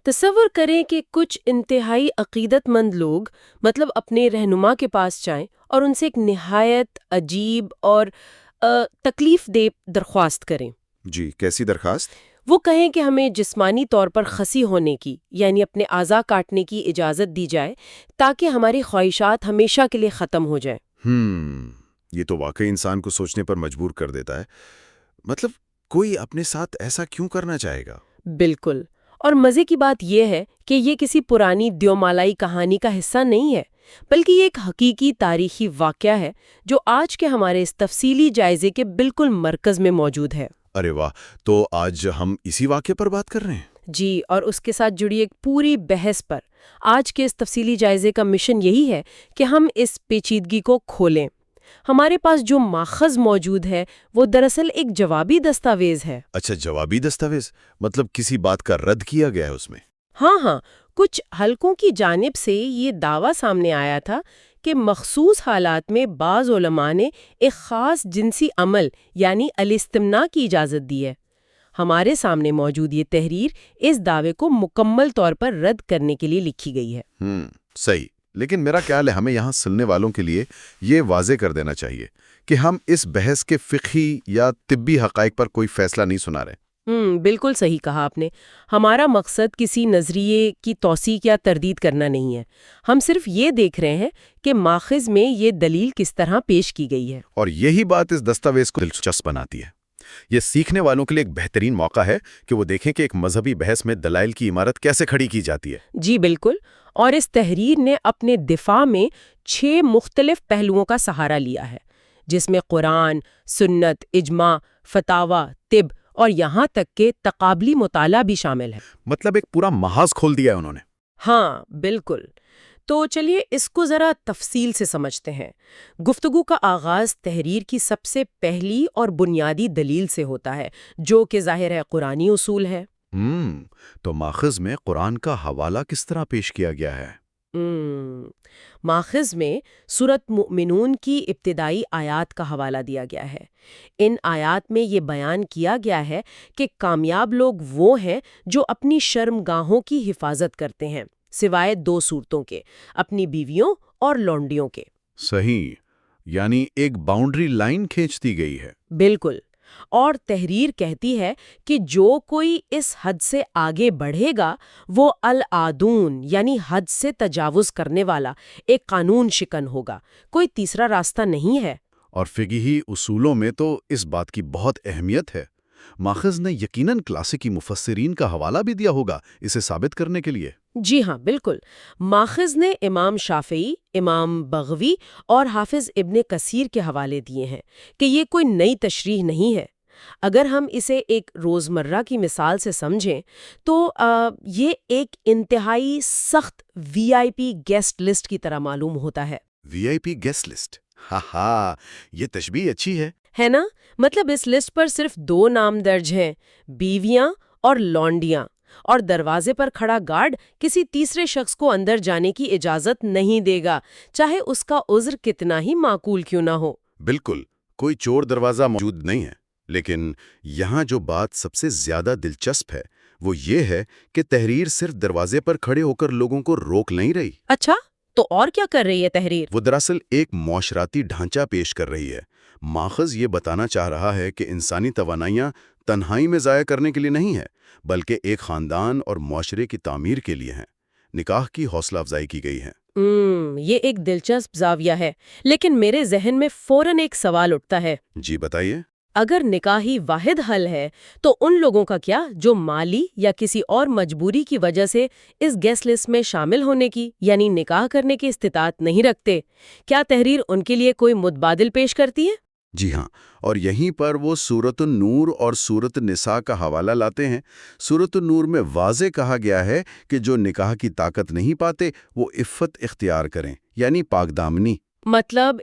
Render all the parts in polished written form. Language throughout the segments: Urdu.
تصور کریں کہ کچھ انتہائی عقیدت مند لوگ اپنے رہنما کے پاس جائیں اور ان سے ایک نہایت عجیب اور تکلیف دہ درخواست کریں۔ جی، کیسی درخواست؟ وہ کہیں کہ ہمیں جسمانی طور پر خسی ہونے کی یعنی اپنے اعضاء کاٹنے کی اجازت دی جائے تاکہ ہماری خواہشات ہمیشہ کے لیے ختم ہو جائیں۔ یہ تو واقعی انسان کو سوچنے پر مجبور کر دیتا ہے۔ کوئی اپنے ساتھ ایسا کیوں کرنا چاہے گا؟ بالکل، اور مزے کی بات یہ ہے کہ یہ کسی پرانی دیومالائی کہانی کا حصہ نہیں ہے، بلکہ یہ ایک حقیقی تاریخی واقعہ ہے جو آج کے ہمارے اس تفصیلی جائزے کے بالکل مرکز میں موجود ہے۔ ارے واہ، تو آج ہم اسی واقعے پر بات کر رہے ہیں؟ جی، اور اس کے ساتھ جڑی ایک پوری بحث پر۔ آج کے اس تفصیلی جائزے کا مشن یہی ہے کہ ہم اس پیچیدگی کو کھولیں۔ ہمارے پاس جو ماخذ موجود ہے وہ دراصل ایک جوابی دستاویز ہے۔ اچھا، جوابی دستاویز؟ کسی بات کا رد کیا گیا ہے اس میں؟ ہاں، کچھ حلقوں کی جانب سے یہ دعویٰ سامنے آیا تھا کہ مخصوص حالات میں بعض علماء نے ایک خاص جنسی عمل یعنی الاستمناء کی اجازت دی ہے۔ ہمارے سامنے موجود یہ تحریر اس دعوے کو مکمل طور پر رد کرنے کے لیے لکھی گئی ہے۔ صحیح، لیکن میرا خیال ہے ہمیں یہاں سننے والوں کے لیے یہ واضح کر دینا چاہیے کہ ہم اس بحث کے فقہی یا طبی حقائق پر کوئی فیصلہ نہیں سنا رہے۔ بالکل صحیح کہا آپ نے۔ ہمارا مقصد کسی نظریے کی توثیق یا تردید کرنا نہیں ہے، ہم صرف یہ دیکھ رہے ہیں کہ ماخذ میں یہ دلیل کس طرح پیش کی گئی ہے۔ اور یہی بات اس دستاویز کو دلچسپ بناتی ہے۔ یہ سیکھنے والوں کے لیے ایک بہترین موقع ہے کہ وہ دیکھیں کہ ایک مذہبی بحث میں دلائل کی عمارت کیسے کھڑی کی جاتی ہے۔ جی بالکل، اور اس تحریر نے اپنے دفاع میں 6 مختلف پہلوؤں کا سہارا لیا ہے، جس میں قرآن، سنت، اجماع، فتاوی، طب اور یہاں تک کہ تقابلی مطالعہ بھی شامل ہے۔ ایک پورا محاذ کھول دیا ہے انہوں نے۔ ہاں بالکل، تو چلیے اس کو ذرا تفصیل سے سمجھتے ہیں۔ گفتگو کا آغاز تحریر کی سب سے پہلی اور بنیادی دلیل سے ہوتا ہے، جو کہ ظاہر ہے قرآنی اصول ہے۔ تو ماخذ میں قرآن کا حوالہ کس طرح پیش کیا گیا ہے؟ ماخذ میں سورۃ مؤمنون کی ابتدائی آیات کا حوالہ دیا گیا ہے۔ ان آیات میں یہ بیان کیا گیا ہے کہ کامیاب لوگ وہ ہیں جو اپنی شرمگاہوں کی حفاظت کرتے ہیں، سوائے 2 صورتوں کے، اپنی بیویوں اور لونڈیوں کے۔ صحیح، یعنی ایک باؤنڈری لائن کھینچ دی گئی ہے۔ بالکل، اور تحریر کہتی ہے کہ جو کوئی اس حد سے آگے بڑھے گا وہ العادون یعنی حد سے تجاوز کرنے والا ایک قانون شکن ہوگا، کوئی تیسرا راستہ نہیں ہے۔ اور فقہی اصولوں میں تو اس بات کی بہت اہمیت ہے۔ ماخذ نے یقیناً کلاسیکی مفسرین کا حوالہ بھی دیا ہوگا اسے ثابت کرنے کے لیے۔ جی ہاں بالکل، ماخذ نے امام شافعی، امام بغوی اور حافظ ابن کثیر کے حوالے دیے ہیں کہ یہ کوئی نئی تشریح نہیں ہے۔ اگر ہم اسے ایک روزمرہ کی مثال سے سمجھیں تو یہ ایک انتہائی سخت VIP گیسٹ لسٹ کی طرح معلوم ہوتا ہے۔ VIP گیسٹ لسٹ، ہاں، یہ تشبیہ اچھی ہے نا؟ اس لسٹ پر صرف 2 نام درج ہیں، بیویاں اور لونڈیاں، اور دروازے پر کھڑا گارڈ کسی تیسرے شخص کو اندر جانے کی اجازت نہیں دے گا، چاہے اس کا عذر کتنا ہی معقول کیوں نہ ہو۔ بالکل، کوئی چور دروازہ موجود نہیں ہے۔ لیکن یہاں جو بات سب سے زیادہ دلچسپ ہے وہ یہ ہے کہ تحریر صرف دروازے پر کھڑے ہو کر لوگوں کو روک نہیں رہی۔ اچھا، تو اور کیا کر رہی ہے تحریر؟ وہ دراصل ایک معاشرتی ڈھانچہ پیش کر رہی ہے۔ ماخذ یہ بتانا چاہ رہا ہے کہ انسانی توانائیاں تنہائی میں ضائع کرنے کے لیے نہیں ہیں، بلکہ ایک خاندان اور معاشرے کی تعمیر کے لیے ہیں۔ نکاح کی حوصلہ افزائی کی گئی ہے۔ یہ ایک دلچسپ زاویہ ہے، لیکن میرے ذہن میں فوراً ایک سوال اٹھتا ہے۔ جی بتائیے۔ اگر نکاح ہی واحد حل ہے تو ان لوگوں کا کیا جو مالی یا کسی اور مجبوری کی وجہ سے اس گیسٹ لسٹ میں شامل ہونے کی یعنی نکاح کرنے کی استطاعت نہیں رکھتے؟ کیا تحریر ان کے لیے کوئی متبادل پیش کرتی ہے؟ جی ہاں، اور یہیں پر وہ سورۃ النور اور سورۃ النساء کا حوالہ لاتے ہیں۔ سورۃ النور میں واضح کہا گیا ہے کہ جو نکاح کی طاقت نہیں پاتے وہ عفت اختیار کریں، یعنی پاک دامنی۔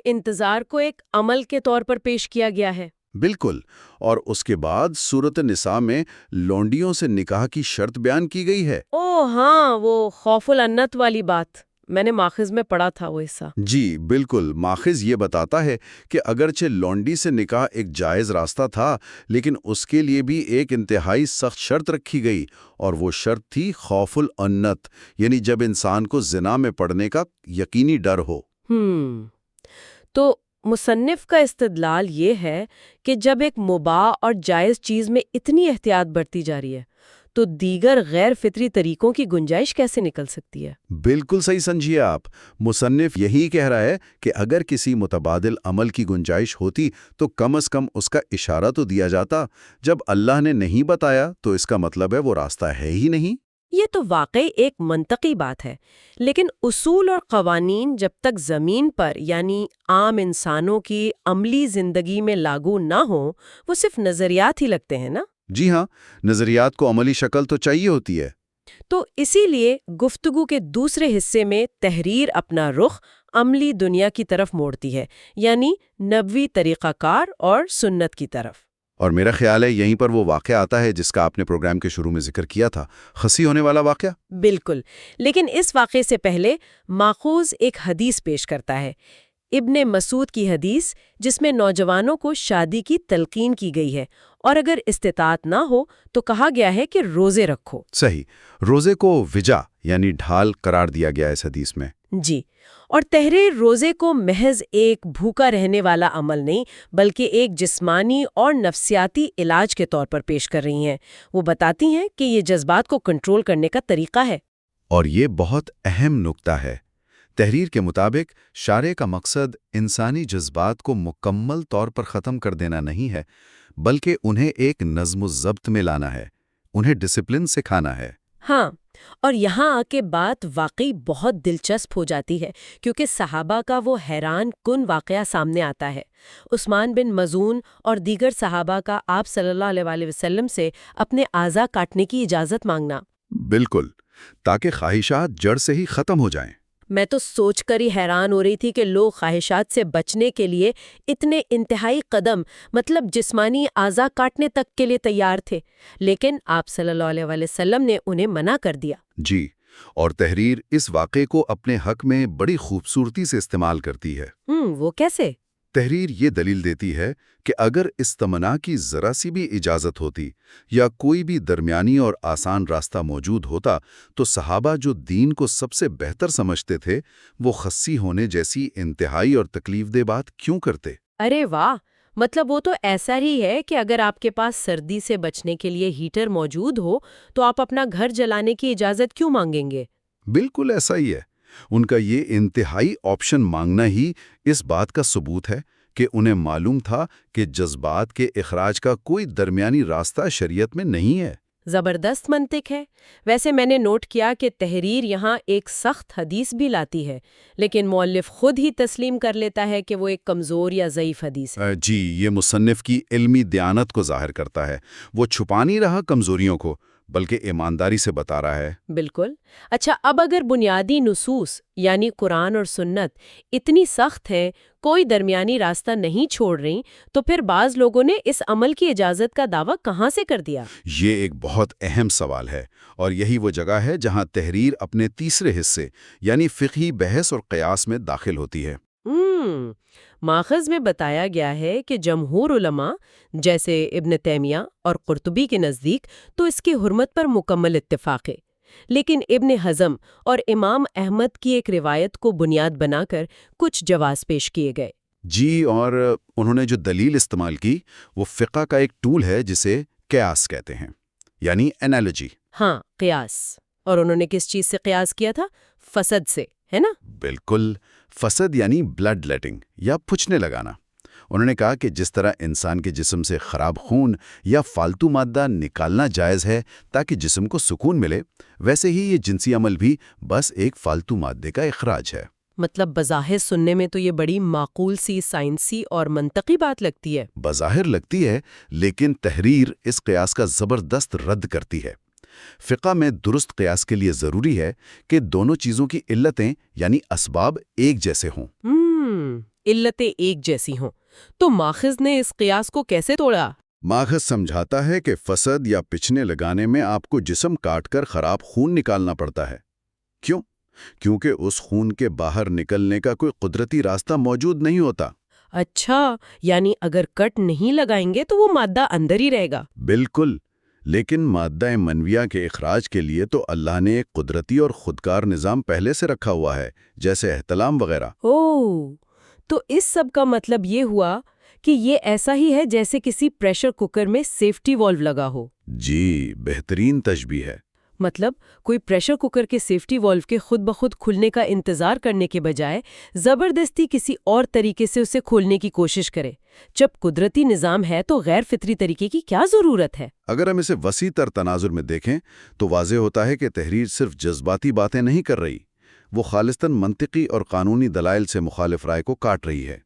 انتظار کو ایک عمل کے طور پر پیش کیا گیا ہے۔ بالکل، اور اس کے بعد سورۃ النساء میں لونڈیوں سے نکاح کی شرط بیان کی گئی ہے۔ ہاں، وہ خوف العنت والی بات۔ میں نے ماخذ میں پڑھا تھا وہ حصہ۔ جی بالکل، ماخذ یہ بتاتا ہے کہ اگرچہ لونڈی سے نکاح ایک جائز راستہ تھا، لیکن اس کے لیے بھی ایک انتہائی سخت شرط رکھی گئی، اور وہ شرط تھی خوف العنت، یعنی جب انسان کو زنا میں پڑنے کا یقینی ڈر ہو۔ تو مصنف کا استدلال یہ ہے کہ جب ایک مباح اور جائز چیز میں اتنی احتیاط برتی جا رہی ہے تو دیگر غیر فطری طریقوں کی گنجائش کیسے نکل سکتی ہے؟ بالکل صحیح سمجھیے آپ، مصنف یہی کہہ رہا ہے کہ اگر کسی متبادل عمل کی گنجائش ہوتی تو کم از کم اس کا اشارہ تو دیا جاتا۔ جب اللہ نے نہیں بتایا تو اس کا مطلب ہے وہ راستہ ہے ہی نہیں۔ یہ تو واقعی ایک منطقی بات ہے، لیکن اصول اور قوانین جب تک زمین پر یعنی عام انسانوں کی عملی زندگی میں لاگو نہ ہوں وہ صرف نظریات ہی لگتے ہیں نا؟ جی ہاں، نظریات کو عملی شکل تو چاہیے ہوتی ہے۔ تو اسی لیے گفتگو کے دوسرے حصے میں تحریر اپنا رخ عملی دنیا کی طرف موڑتی ہے، یعنی نبوی طریقہ کار اور سنت کی طرف۔ اور میرا خیال ہے یہیں پر وہ واقعہ آتا ہے جس کا آپ نے پروگرام کے شروع میں ذکر کیا تھا، خسی ہونے والا واقعہ۔ بالکل، لیکن اس واقعے سے پہلے ماخوذ ایک حدیث پیش کرتا ہے، ابن مسعود کی حدیث، جس میں نوجوانوں کو شادی کی تلقین کی گئی ہے اور اگر استطاعت نہ ہو تو کہا گیا ہے کہ روزے رکھو۔ صحیح، روزے کو وجا یعنی ڈھال قرار دیا گیا اس حدیث میں۔ جی، اور تحریر روزے کو محض ایک بھوکا رہنے والا عمل نہیں بلکہ ایک جسمانی اور نفسیاتی علاج کے طور پر پیش کر رہی ہیں۔ وہ بتاتی ہیں کہ یہ جذبات کو کنٹرول کرنے کا طریقہ ہے۔ اور یہ بہت اہم نکتہ ہے۔ تحریر کے مطابق شارع کا مقصد انسانی جذبات کو مکمل طور پر ختم کر دینا نہیں ہے، بلکہ انہیں ایک نظم و ضبط میں لانا ہے، انہیں ڈسپلن سکھانا ہے۔ ہاں، اور یہاں آ کے بات واقعی بہت دلچسپ ہو جاتی ہے کیونکہ صحابہ کا وہ حیران کن واقعہ سامنے آتا ہے۔ عثمان بن مظعون اور دیگر صحابہ کا آپ صلی اللہ علیہ وسلم سے اپنے اعضاء کاٹنے کی اجازت مانگنا۔ بالکل، تاکہ خواہشات جڑ سے ہی ختم ہو جائیں۔ میں تو سوچ کر ہی حیران ہو رہی تھی کہ لوگ خواہشات سے بچنے کے لیے اتنے انتہائی قدم مطلب جسمانی اعضاء کاٹنے تک کے لیے تیار تھے، لیکن آپ صلی اللہ علیہ وسلم نے انہیں منع کر دیا۔ جی، اور تحریر اس واقعے کو اپنے حق میں بڑی خوبصورتی سے استعمال کرتی ہے۔ وہ کیسے؟ تحریر یہ دلیل دیتی ہے کہ اگر استمناء کی ذرا سی بھی اجازت ہوتی یا کوئی بھی درمیانی اور آسان راستہ موجود ہوتا تو صحابہ جو دین کو سب سے بہتر سمجھتے تھے وہ خصی ہونے جیسی انتہائی اور تکلیف دہ بات کیوں کرتے؟ ارے واہ، مطلب وہ تو ایسا ہی ہے کہ اگر آپ کے پاس سردی سے بچنے کے لیے ہیٹر موجود ہو تو آپ اپنا گھر جلانے کی اجازت کیوں مانگیں گے؟ بالکل ایسا ہی ہے۔ ان کا یہ انتہائی آپشن مانگنا ہی اس بات کا ثبوت ہے کہ انہیں معلوم تھا کہ جذبات کے اخراج کا کوئی درمیانی راستہ شریعت میں نہیں ہے۔ زبردست منطق ہے۔ ویسے میں نے نوٹ کیا کہ تحریر یہاں ایک سخت حدیث بھی لاتی ہے، لیکن مؤلف خود ہی تسلیم کر لیتا ہے کہ وہ ایک کمزور یا ضعیف حدیث ہے۔ جی، یہ مصنف کی علمی دیانت کو ظاہر کرتا ہے۔ وہ چھپا نہیں رہا کمزوریوں کو، بلکہ ایمانداری سے بتا رہا ہے۔ بالکل۔ اچھا، اب اگر بنیادی نصوص یعنی قرآن اور سنت اتنی سخت ہیں، کوئی درمیانی راستہ نہیں چھوڑ رہی، تو پھر بعض لوگوں نے اس عمل کی اجازت کا دعویٰ کہاں سے کر دیا؟ یہ ایک بہت اہم سوال ہے، اور یہی وہ جگہ ہے جہاں تحریر اپنے تیسرے حصے یعنی فقہی بحث اور قیاس میں داخل ہوتی ہے۔ ماخذ میں بتایا گیا ہے کہ جمہور علماء جیسے ابن تیمیہ اور قرطبی کے نزدیک تو اس کی حرمت پر مکمل اتفاق ہے، لیکن ابن حزم اور امام احمد کی ایک روایت کو بنیاد بنا کر کچھ جواز پیش کیے گئے۔ جی، اور انہوں نے جو دلیل استعمال کی وہ فقہ کا ایک ٹول ہے جسے قیاس کہتے ہیں، یعنی انالوجی۔ ہاں، قیاس۔ اور انہوں نے کس چیز سے قیاس کیا تھا؟ فسد سے، ہے نا؟ بالکل، فسد یعنی بلڈ لیٹنگ یا پھچنے لگانا۔ انہوں نے کہا کہ جس طرح انسان کے جسم سے خراب خون یا فالتو مادہ نکالنا جائز ہے تاکہ جسم کو سکون ملے، ویسے ہی یہ جنسی عمل بھی بس ایک فالتو مادے کا اخراج ہے۔ مطلب بظاہر سننے میں تو یہ بڑی معقول سی سائنسی اور منطقی بات لگتی ہے۔ بظاہر لگتی ہے، لیکن تحریر اس قیاس کا زبردست رد کرتی ہے۔ فقہ میں درست قیاس کے لیے ضروری ہے کہ دونوں چیزوں کی علتیں یعنی اسباب ایک جیسے ہوں۔ علتیں ایک جیسی ہوں۔ تو ماخذ نے اس قیاس کو کیسے توڑا؟ ماخذ سمجھاتا ہے کہ فسد یا پچھنے لگانے میں آپ کو جسم کاٹ کر خراب خون نکالنا پڑتا ہے۔ کیوں؟ کیونکہ اس خون کے باہر نکلنے کا کوئی قدرتی راستہ موجود نہیں ہوتا۔ اچھا، یعنی اگر کٹ نہیں لگائیں گے تو وہ مادہ اندر ہی رہے گا؟ بالکل، لیکن مادہ منویہ کے اخراج کے لیے تو اللہ نے ایک قدرتی اور خودکار نظام پہلے سے رکھا ہوا ہے، جیسے احتلام وغیرہ۔ اوہ، تو اس سب کا مطلب یہ ہوا کہ یہ ایسا ہی ہے جیسے کسی پریشر کوکر میں سیفٹی والو لگا ہو۔ جی، بہترین تشبیہ ہے۔ مطلب کوئی پریشر کوکر کے سیفٹی والو کے خود بخود کھلنے کا انتظار کرنے کے بجائے زبردستی کسی اور طریقے سے اسے کھولنے کی کوشش کرے۔ جب قدرتی نظام ہے تو غیر فطری طریقے کی کیا ضرورت ہے؟ اگر ہم اسے وسیع تر تناظر میں دیکھیں تو واضح ہوتا ہے کہ تحریر صرف جذباتی باتیں نہیں کر رہی، وہ خالصتاً منطقی اور قانونی دلائل سے مخالف رائے کو کاٹ رہی ہے۔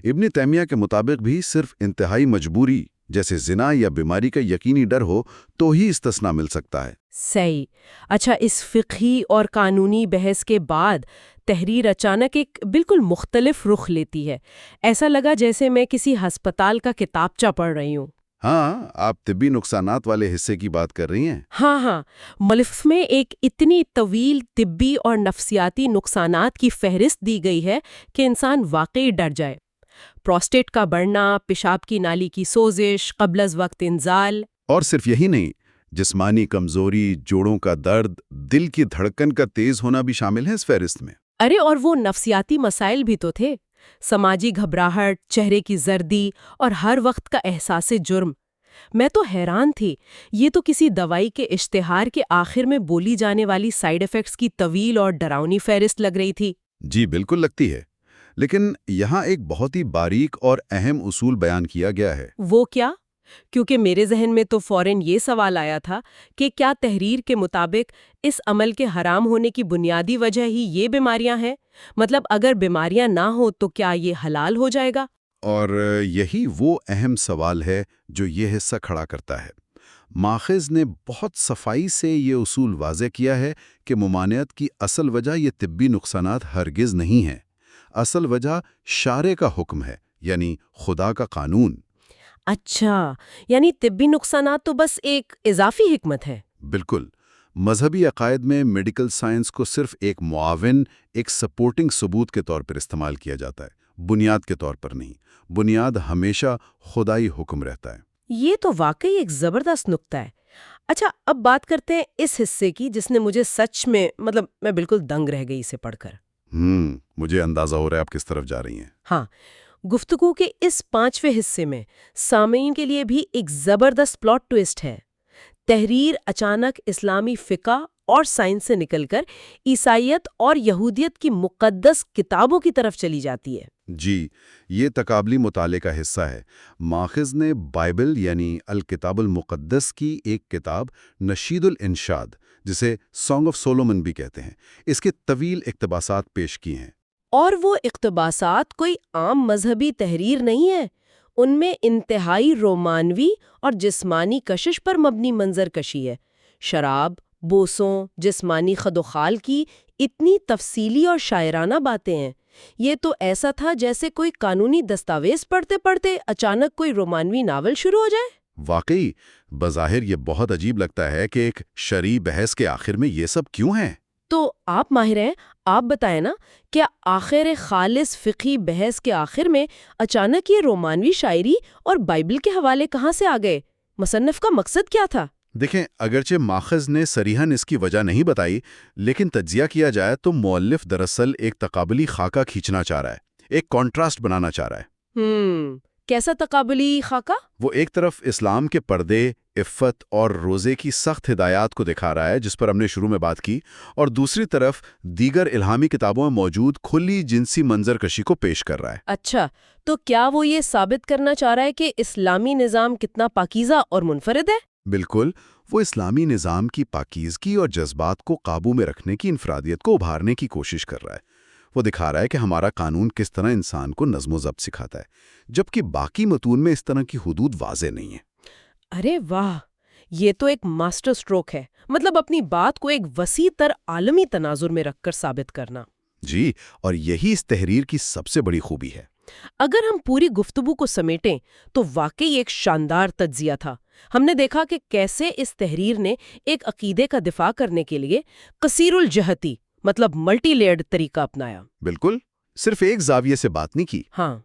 ابن تیمیہ کے مطابق بھی صرف انتہائی مجبوری جیسے زنا یا بیماری کا یقینی ڈر ہو تو ہی استثناء مل سکتا ہے۔ صحیح۔ اچھا، اس فقہی اور قانونی بحث کے بعد تحریر اچانک ایک بالکل مختلف رخ لیتی ہے۔ ایسا لگا جیسے میں کسی ہسپتال کا کتابچہ پڑھ رہی ہوں۔ ہاں، آپ طبی نقصانات والے حصے کی بات کر رہی ہیں۔ ہاں، ملف میں ایک اتنی طویل طبی اور نفسیاتی نقصانات کی فہرست دی گئی ہے کہ انسان واقعی ڈر جائے۔ پروسٹیٹ کا بڑھنا، پیشاب کی نالی کی سوزش، قبل از وقت انزال۔ اور صرف یہی نہیں، جسمانی کمزوری، جوڑوں کا درد، دل کی دھڑکن کا تیز ہونا بھی شامل ہے اس فہرست میں۔ ارے اور وہ نفسیاتی مسائل بھی تو تھے، سماجی گھبراہٹ، چہرے کی زردی اور ہر وقت کا احساس جرم۔ میں تو حیران تھی، یہ تو کسی دوائی کے اشتہار کے آخر میں بولی جانے والی سائیڈ ایفیکٹس کی طویل اور ڈراؤنی فہرست لگ رہی تھی۔ جی بالکل لگتی ہے، لیکن یہاں ایک بہت ہی باریک اور اہم اصول بیان کیا گیا ہے۔ وہ کیا؟ کیونکہ میرے ذہن میں تو فوراً یہ سوال آیا تھا کہ کیا تحریر کے مطابق اس عمل کے حرام ہونے کی بنیادی وجہ ہی یہ بیماریاں ہیں؟ مطلب اگر بیماریاں نہ ہوں تو کیا یہ حلال ہو جائے گا؟ اور یہی وہ اہم سوال ہے جو یہ حصہ کھڑا کرتا ہے۔ ماخذ نے بہت صفائی سے یہ اصول واضح کیا ہے کہ ممانعت کی اصل وجہ یہ طبی نقصانات ہرگز نہیں ہے۔ اصل وجہ شارع کا حکم ہے، یعنی خدا کا قانون۔ اچھا، یعنی طبی نقصانات تو بس ایک اضافی حکمت ہے۔ بالکل، مذہبی عقائد میں میڈیکل سائنس کو صرف ایک معاون، ایک سپورٹنگ ثبوت کے طور پر استعمال کیا جاتا ہے، بنیاد کے طور پر نہیں۔ بنیاد ہمیشہ خدائی حکم رہتا ہے۔ یہ تو واقعی ایک زبردست نقطہ ہے۔ اچھا، اب بات کرتے ہیں اس حصے کی جس نے مجھے سچ میں میں بالکل دنگ رہ گئی اسے پڑھ کر۔ مجھے اندازہ ہو رہا ہے آپ کس طرف جا رہی ہیں۔ ہاں، گفتگو کے اس 5ویں حصے میں سامعین کے لیے بھی ایک زبردست پلاٹ ٹویسٹ ہے۔ تحریر اچانک اسلامی فقہ اور سائنس سے نکل کر عیسائیت اور یہودیت کی مقدس کتابوں کی طرف چلی جاتی ہے۔ جی، یہ تقابلی مطالعے کا حصہ ہے۔ ماخذ نے بائبل یعنی الکتاب المقدس کی ایک کتاب نشید الانشاد، جسے سانگ آف سولومن بھی کہتے ہیں، اس کے طویل اقتباسات پیش کیے ہیں۔ اور وہ اقتباسات کوئی عام مذہبی تحریر نہیں ہے، ان میں انتہائی رومانوی اور جسمانی کشش پر مبنی منظر کشی ہے۔ شراب، بوسوں، جسمانی خدوخال کی اتنی تفصیلی اور شاعرانہ باتیں ہیں۔ یہ تو ایسا تھا جیسے کوئی قانونی دستاویز پڑھتے پڑھتے اچانک کوئی رومانوی ناول شروع ہو جائے۔ واقعی، بظاہر یہ بہت عجیب لگتا ہے کہ ایک شرعی بحث کے آخر میں یہ سب کیوں ہیں؟ تو آپ ماہر ہیں، آپ بتائیں نا، کیا آخر خالص فقہی بحث کے آخر میں اچانک یہ رومانوی شاعری اور بائبل کے حوالے کہاں سے آ گئے؟ مصنف کا مقصد کیا تھا؟ دیکھیں، اگرچہ ماخذ نے صریحاً اس کی وجہ نہیں بتائی، لیکن تجزیہ کیا جائے تو مؤلف دراصل ایک تقابلی خاکہ کھینچنا چاہ رہا ہے، ایک کانٹراسٹ بنانا چاہ رہا ہے۔ کیسا تقابلی خاکہ؟ وہ ایک طرف اسلام کے پردے، عفت اور روزے کی سخت ہدایات کو دکھا رہا ہے جس پر ہم نے شروع میں بات کی، اور دوسری طرف دیگر الہامی کتابوں میں موجود کھلی جنسی منظر کشی کو پیش کر رہا ہے۔ اچھا، تو کیا وہ یہ ثابت کرنا چاہ رہا ہے کہ اسلامی نظام کتنا پاکیزہ اور منفرد ہے؟ بالکل، وہ اسلامی نظام کی پاکیزگی اور جذبات کو قابو میں رکھنے کی انفرادیت کو ابھارنے کی کوشش کر رہا ہے۔ وہ دکھا رہا ہے کہ ہمارا قانون کس طرح انسان کو نظم و ضبط سکھاتا ہے، جبکہ باقی متون میں اس طرح کی حدود واضح نہیں ہیں۔ ارے واہ، یہ تو ایک ماسٹر سٹروک ہے، مطلب اپنی بات کو ایک وسیع تر عالمی تناظر میں رکھ کر ثابت کرنا۔ جی، اور یہی اس تحریر کی سب سے بڑی خوبی ہے۔ اگر ہم پوری گفتگو کو سمیٹیں تو واقعی ایک شاندار تجزیہ تھا۔ ہم نے دیکھا کہ کیسے اس تحریر نے ایک عقیدے کا دفاع کرنے کے لیے قصیر الجہتی، مطلب ملٹی لیئرڈ طریقہ اپنایا۔ بالکل، صرف ایک زاویے سے بات نہیں کی۔ ہاں،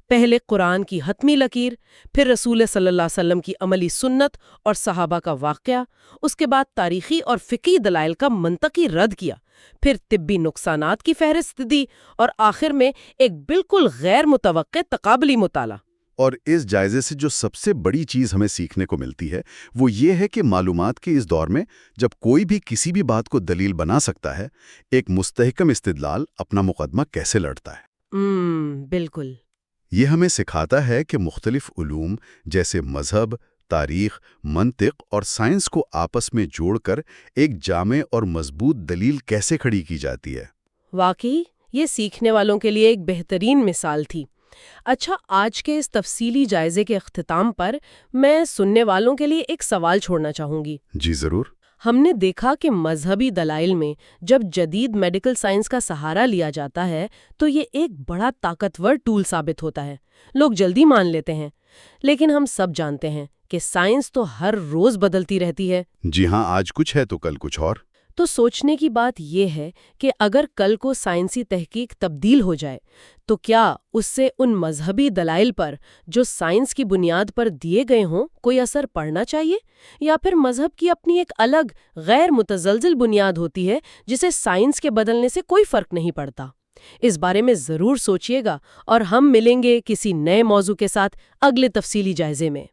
پہلے قرآن کی حتمی لکیر، پھر رسول صلی اللہ علیہ وسلم کی عملی سنت اور صحابہ کا واقعہ، اس کے بعد تاریخی اور فقہی دلائل کا منطقی رد کیا، پھر طبی نقصانات کی فہرست دی، اور آخر میں ایک بالکل غیر متوقع تقابلی مطالعہ۔ اور اس جائزے سے جو سب سے بڑی چیز ہمیں سیکھنے کو ملتی ہے وہ یہ ہے کہ معلومات کے اس دور میں جب کوئی بھی کسی بھی بات کو دلیل بنا سکتا ہے، ایک مستحکم استدلال اپنا مقدمہ کیسے لڑتا ہے۔ بالکل۔ یہ ہمیں سکھاتا ہے کہ مختلف علوم جیسے مذہب، تاریخ، منطق اور سائنس کو آپس میں جوڑ کر ایک جامع اور مضبوط دلیل کیسے کھڑی کی جاتی ہے۔ واقعی یہ سیکھنے والوں کے لیے ایک بہترین مثال تھی۔ اچھا، آج کے اس تفصیلی جائزے کے اختتام پر میں سننے والوں کے لیے ایک سوال چھوڑنا چاہوں گی۔ جی ضرور۔ ہم نے دیکھا کہ مذہبی دلائل میں جب جدید میڈیکل سائنس کا سہارا لیا جاتا ہے تو یہ ایک بڑا طاقتور ٹول ثابت ہوتا ہے۔ لوگ جلدی مان لیتے ہیں، لیکن ہم سب جانتے ہیں کہ سائنس تو ہر روز بدلتی رہتی ہے۔ جی ہاں، آج کچھ ہے تو کل کچھ اور۔ تو سوچنے کی بات یہ ہے کہ اگر کل کو سائنسی تحقیق تبدیل ہو جائے تو کیا اس سے ان مذہبی دلائل پر جو سائنس کی بنیاد پر دیے گئے ہوں کوئی اثر پڑنا چاہیے، یا پھر مذہب کی اپنی ایک الگ غیر متزلزل بنیاد ہوتی ہے جسے سائنس کے بدلنے سے کوئی فرق نہیں پڑتا؟ اس بارے میں ضرور سوچیے گا، اور ہم ملیں گے کسی نئے موضوع کے ساتھ اگلے تفصیلی جائزے میں۔